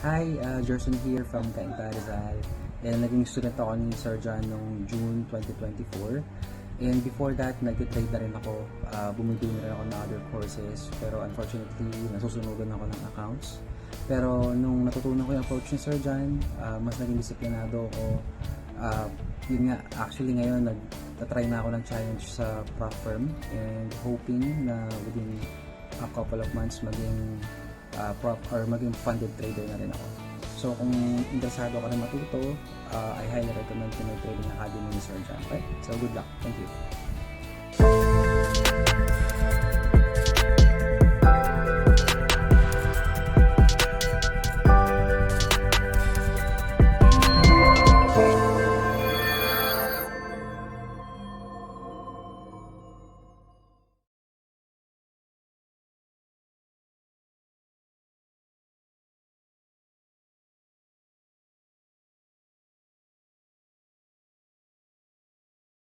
Hi, Jerson here from Cainta Rizal. And naging student ako ni Sir John noong June 2024. And before that, nag-trade na rin ako. Bumibili na rin ako ng other courses. Pero unfortunately, nasusunugan ako ng accounts. Pero nung natutunan ko yung approach ni Sir John, mas naging disiplinado ako. Yun nga, actually ngayon, nag-try na ako ng challenge sa prof firm. And hoping na within a couple of months maging prop or maging funded trader na rin ako. So kung interesado ka rin matuto, I highly recommend ko ng Trading Academy ni Sir John. Okay? So good luck. Thank you.